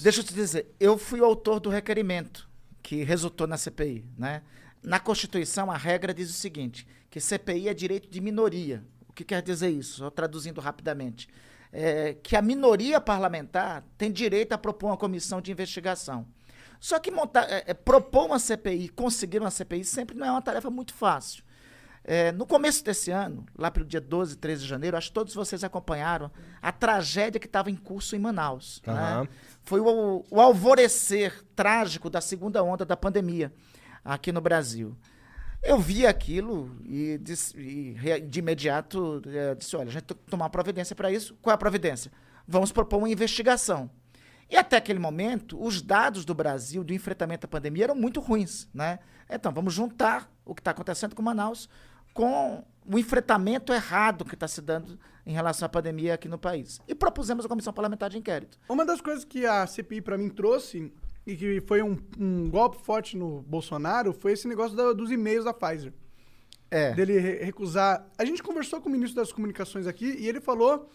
Deixa eu te dizer, eu fui o autor do requerimento que resultou na CPI, né? Na Constituição, a regra diz o seguinte, que CPI é direito de minoria. O que quer dizer isso? Só traduzindo rapidamente. Que a minoria parlamentar tem direito a propor uma comissão de investigação. Só que propor uma CPI, conseguir uma CPI, sempre não é uma tarefa muito fácil. No começo desse ano, lá pelo dia 12, 13 de janeiro, acho que todos vocês acompanharam a tragédia que estava em curso em Manaus. Né? Foi o alvorecer trágico da segunda onda da pandemia aqui no Brasil. Eu vi aquilo e de imediato disse, olha, a gente tem que tomar uma providência para isso. Qual é a providência? Vamos propor uma investigação. E até aquele momento, os dados do Brasil do enfrentamento à pandemia eram muito ruins. Né? Então, vamos juntar o que está acontecendo com Manaus com o enfrentamento errado que está se dando em relação à pandemia aqui no país. E propusemos a Comissão Parlamentar de Inquérito. Uma das coisas que a CPI, para mim, trouxe, e que foi um golpe forte no Bolsonaro, foi esse negócio dos e-mails da Pfizer. Dele recusar. A gente conversou com o ministro das Comunicações aqui, e ele falou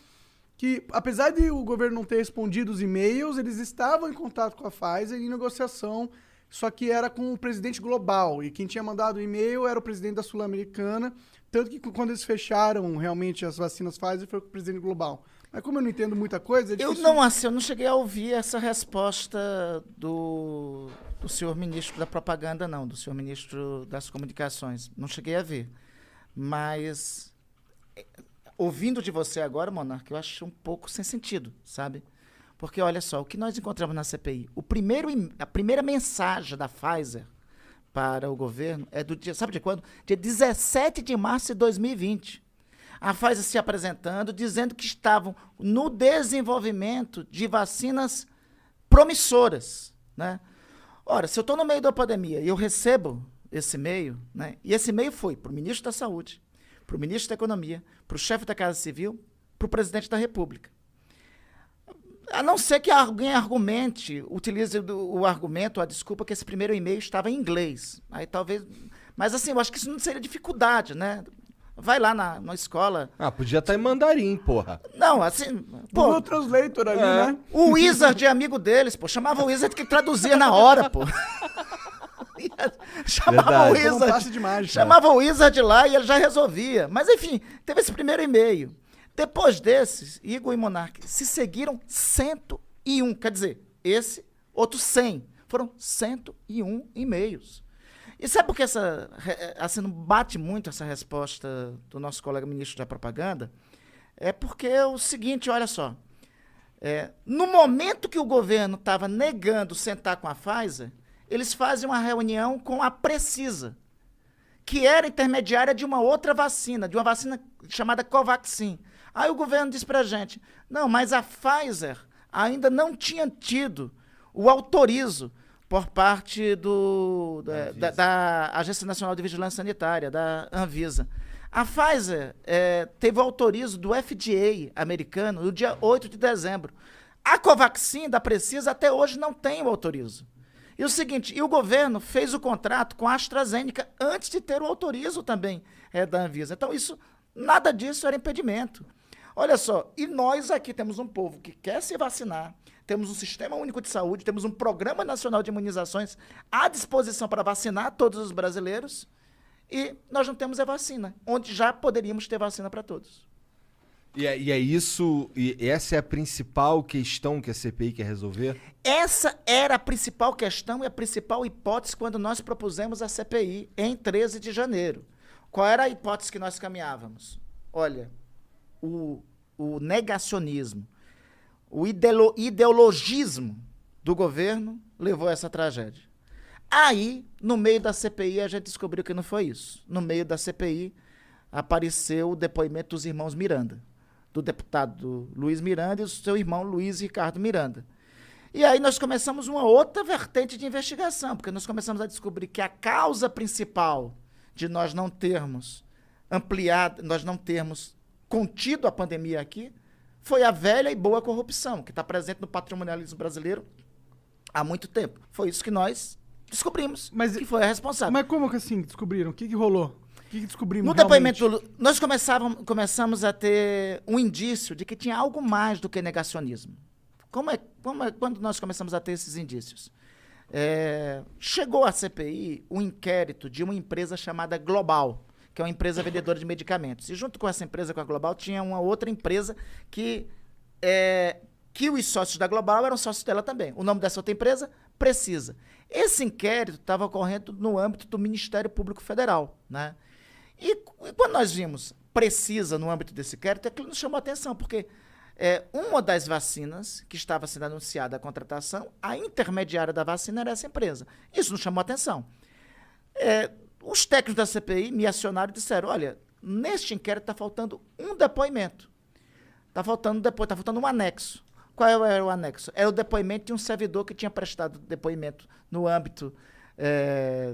que, apesar de o governo não ter respondido os e-mails, eles estavam em contato com a Pfizer em negociação, só que era com o presidente global. E quem tinha mandado o e-mail era o presidente da Sul-Americana. Tanto que quando eles fecharam realmente as vacinas Pfizer, foi com o presidente global. Mas como eu não entendo muita coisa... Eu não cheguei a ouvir essa resposta do senhor ministro da propaganda, não. Do senhor ministro das comunicações. Não cheguei a ver. Mas, ouvindo de você agora, Monarca, eu acho um pouco sem sentido, sabe? Porque, olha só, o que nós encontramos na CPI, a primeira mensagem da Pfizer para o governo é do dia, sabe de quando? Dia 17 de março de 2020. A Pfizer se apresentando, dizendo que estavam no desenvolvimento de vacinas promissoras. Né? Ora, se eu estou no meio da pandemia e eu recebo esse e-mail, né? E esse e-mail foi para o ministro da Saúde, para o ministro da Economia, para o chefe da Casa Civil, para o presidente da República. A não ser que alguém utilize o argumento, a desculpa que esse primeiro e-mail estava em inglês. Aí talvez... Mas assim, eu acho que isso não seria dificuldade, né? Vai lá na escola... podia estar em mandarim, porra. Não, assim... Google Translator ali, né? O Wizard é amigo deles, pô. Chamava o Wizard que traduzia na hora, pô. Chamava o Wizard. Chamava o Wizard lá e ele já resolvia. Mas enfim, teve esse primeiro e-mail. Depois desses, Igor e Monark, se seguiram 101, quer dizer, esse, outro 100. Foram 101 e-mails. E sabe por que não bate muito essa resposta do nosso colega ministro da Propaganda? É porque é o seguinte, olha só. No momento que o governo estava negando sentar com a Pfizer, eles fazem uma reunião com a Precisa, que era intermediária de uma outra vacina, de uma vacina chamada Covaxin. Aí o governo diz pra gente, não, mas a Pfizer ainda não tinha tido o autorizo por parte da Agência Nacional de Vigilância Sanitária, da Anvisa. A Pfizer teve o autorizo do FDA americano no dia 8 de dezembro. A Covaxin da Precisa até hoje não tem o autorizo. E o seguinte, o governo fez o contrato com a AstraZeneca antes de ter o autorizo também da Anvisa. Então, nada disso era impedimento. Olha só, e nós aqui temos um povo que quer se vacinar, temos um Sistema Único de Saúde, temos um Programa Nacional de Imunizações à disposição para vacinar todos os brasileiros, e nós não temos a vacina, onde já poderíamos ter vacina para todos. E essa é a principal questão que a CPI quer resolver? Essa era a principal questão e a principal hipótese quando nós propusemos a CPI em 13 de janeiro. Qual era a hipótese que nós caminhávamos? Olha, o negacionismo, o ideologismo do governo levou a essa tragédia. Aí, no meio da CPI, a gente descobriu que não foi isso. No meio da CPI, apareceu o depoimento dos irmãos Miranda, do deputado Luiz Miranda e do seu irmão Luiz Ricardo Miranda. E aí nós começamos uma outra vertente de investigação, porque nós começamos a descobrir que a causa principal de nós não termos contido a pandemia aqui, foi a velha e boa corrupção, que está presente no patrimonialismo brasileiro há muito tempo. Foi isso que nós descobrimos, que foi a responsável. Mas como que assim descobriram? O que rolou? O que descobrimos no realmente? Depoimento, nós começamos a ter um indício de que tinha algo mais do que negacionismo. Quando nós começamos a ter esses indícios? Chegou à CPI um inquérito de uma empresa chamada Global, que é uma empresa vendedora de medicamentos. E junto com essa empresa, com a Global, tinha uma outra empresa que os sócios da Global eram sócios dela também. O nome dessa outra empresa, Precisa. Esse inquérito estava ocorrendo no âmbito do Ministério Público Federal, né? E quando nós vimos Precisa no âmbito desse inquérito, aquilo nos chamou a atenção, porque uma das vacinas que estava sendo anunciada a contratação, a intermediária da vacina era essa empresa. Isso nos chamou a atenção. Os técnicos da CPI me acionaram e disseram, olha, neste inquérito está faltando um depoimento. Está faltando um anexo. Qual era o anexo? Era o depoimento de um servidor que tinha prestado depoimento no âmbito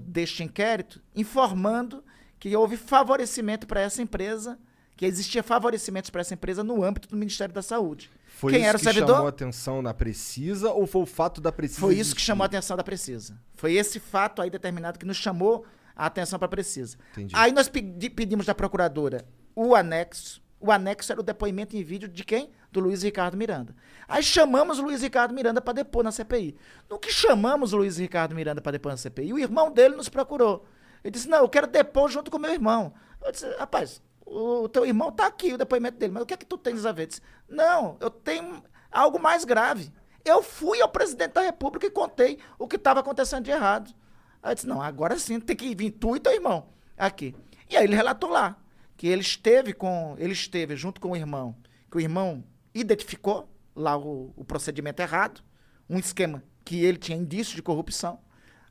deste inquérito, informando que houve favorecimento para essa empresa, que existia favorecimentos para essa empresa no âmbito do Ministério da Saúde. Quem era o servidor? Chamou a atenção na Precisa ou foi o fato da Precisa Foi isso que chamou a atenção da Precisa. Foi esse fato aí determinado que nos chamou a atenção para a Precisa. Entendi. Aí nós pedimos da procuradora o anexo. O anexo era o depoimento em vídeo de quem? Do Luiz Ricardo Miranda. Aí chamamos o Luiz Ricardo Miranda para depor na CPI. No que chamamos o Luiz Ricardo Miranda para depor na CPI, o irmão dele nos procurou. Ele disse, não, eu quero depor junto com o meu irmão. Eu disse, rapaz, o teu irmão está aqui, o depoimento dele, mas o que é que tu tens a ver? Eu disse, não, eu tenho algo mais grave. Eu fui ao presidente da República e contei o que estava acontecendo de errado. Aí eu disse, não, agora sim, tem que vir tu e teu irmão aqui. E aí ele relatou lá, que ele esteve junto com o irmão, que o irmão identificou lá o procedimento errado, um esquema que ele tinha indício de corrupção,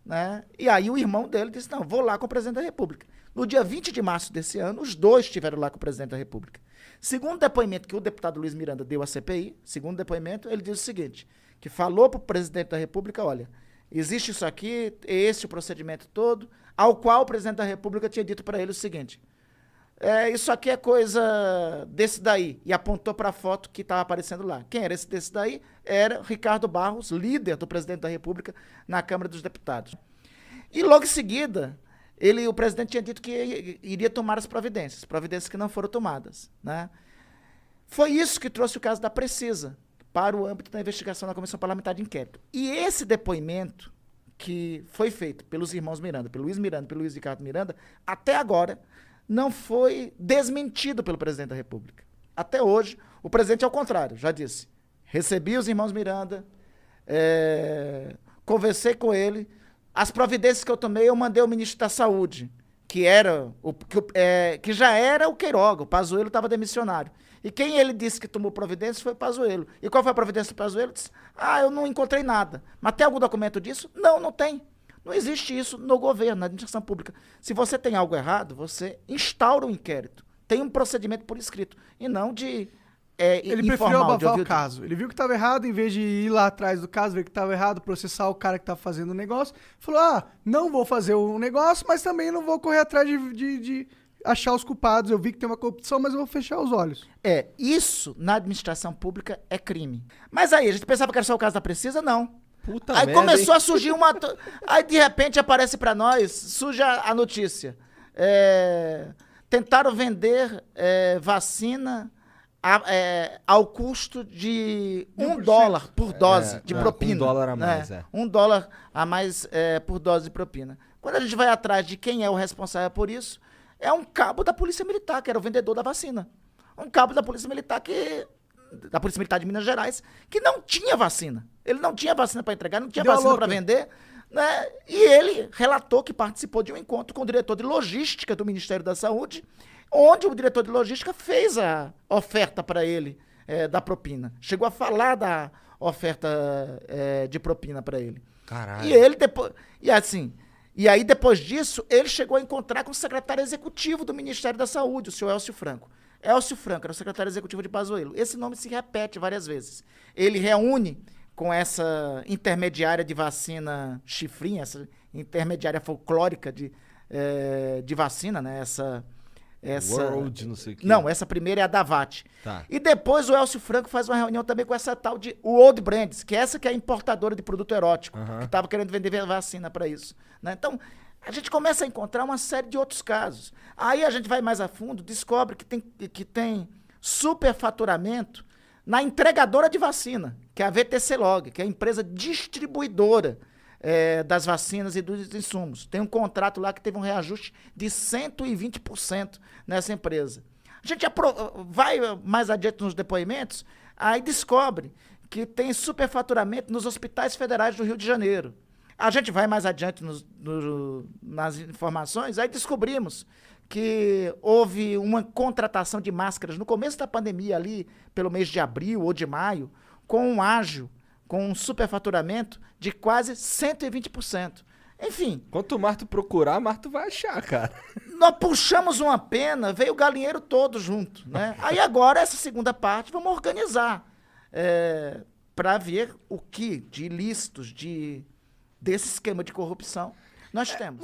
né? E aí o irmão dele disse, não, vou lá com o presidente da República. No dia 20 de março desse ano, os dois estiveram lá com o presidente da República. Segundo o depoimento que o deputado Luiz Miranda deu à CPI, segundo o depoimento, ele diz o seguinte, que falou para o presidente da República, olha, existe isso aqui, esse o procedimento todo, ao qual o presidente da República tinha dito para ele o seguinte, isso aqui é coisa desse daí, e apontou para a foto que estava aparecendo lá. Quem era esse desse daí? Era Ricardo Barros, líder do presidente da República na Câmara dos Deputados. E logo em seguida, o presidente tinha dito que iria tomar as providências que não foram tomadas, né? Foi isso que trouxe o caso da Precisa para o âmbito da investigação da Comissão Parlamentar de Inquérito. E esse depoimento que foi feito pelos irmãos Miranda, pelo Luiz Miranda, pelo Luiz Ricardo Miranda, até agora não foi desmentido pelo presidente da República. Até hoje, o presidente, ao contrário, já disse, recebi os irmãos Miranda, conversei com ele, as providências que eu tomei, eu mandei ao ministro da Saúde, que já era o Queiroga, o Pazuello estava demissionário. E quem ele disse que tomou providência foi o Pazuello. E qual foi a providência do Pazuello? Disse, eu não encontrei nada. Mas tem algum documento disso? Não, não tem. Não existe isso no governo, na administração pública. Se você tem algo errado, você instaura um inquérito. Tem um procedimento por escrito. E não de ele preferiu abafar o caso. Ele viu que estava errado, em vez de ir lá atrás do caso, ver que estava errado, processar o cara que estava fazendo o negócio. Falou, não vou fazer o negócio, mas também não vou correr atrás de achar os culpados. Eu vi que tem uma corrupção, mas eu vou fechar os olhos. Isso na administração pública é crime. Mas aí, a gente pensava que era só o caso da Precisa? Não. Puta aí merda, começou a surgir Aí, de repente, aparece pra nós, surge a notícia. Tentaram vender vacina ao custo de $1 por dose de propina. $1 a mais, $1 a mais por dose de propina. Quando a gente vai atrás de quem é o responsável por isso, é um cabo da Polícia Militar, que era o vendedor da vacina. Um cabo da Polícia Militar da Polícia Militar de Minas Gerais, que não tinha vacina. Ele não tinha vacina para entregar, não tinha vacina para vender, né? E ele relatou que participou de um encontro com o diretor de logística do Ministério da Saúde, onde o diretor de logística fez a oferta para ele da propina. Chegou a falar da oferta de propina para ele. Caralho. E ele depois... E aí, depois disso, ele chegou a encontrar com o secretário executivo do Ministério da Saúde, o senhor Elcio Franco. Elcio Franco era o secretário executivo de Pazuello. Esse nome se repete várias vezes. Ele reúne com essa intermediária de vacina chifrinha, essa intermediária folclórica de vacina, né? Essa World, não sei o que. Não, essa primeira é a Davat. Tá. E depois o Elcio Franco faz uma reunião também com essa tal de World Brands, que é essa que é a importadora de produto erótico, que estava querendo vender vacina para isso, né? Então, a gente começa a encontrar uma série de outros casos. Aí a gente vai mais a fundo, descobre que tem superfaturamento na entregadora de vacina, que é a VTC Log, que é a empresa distribuidora das vacinas e dos insumos. Tem um contrato lá que teve um reajuste de 120% nessa empresa. A gente vai mais adiante nos depoimentos, aí descobre que tem superfaturamento nos hospitais federais do Rio de Janeiro. A gente vai mais adiante nas informações, aí descobrimos que houve uma contratação de máscaras no começo da pandemia ali, pelo mês de abril ou de maio, com um ágio, com um superfaturamento de quase 120%. Enfim. Quanto mais tu procurar, mais tu vai achar, cara. Nós puxamos uma pena, veio o galinheiro todo junto, né? Aí agora, essa segunda parte, vamos organizar para ver o que de ilícitos, desse esquema de corrupção nós temos.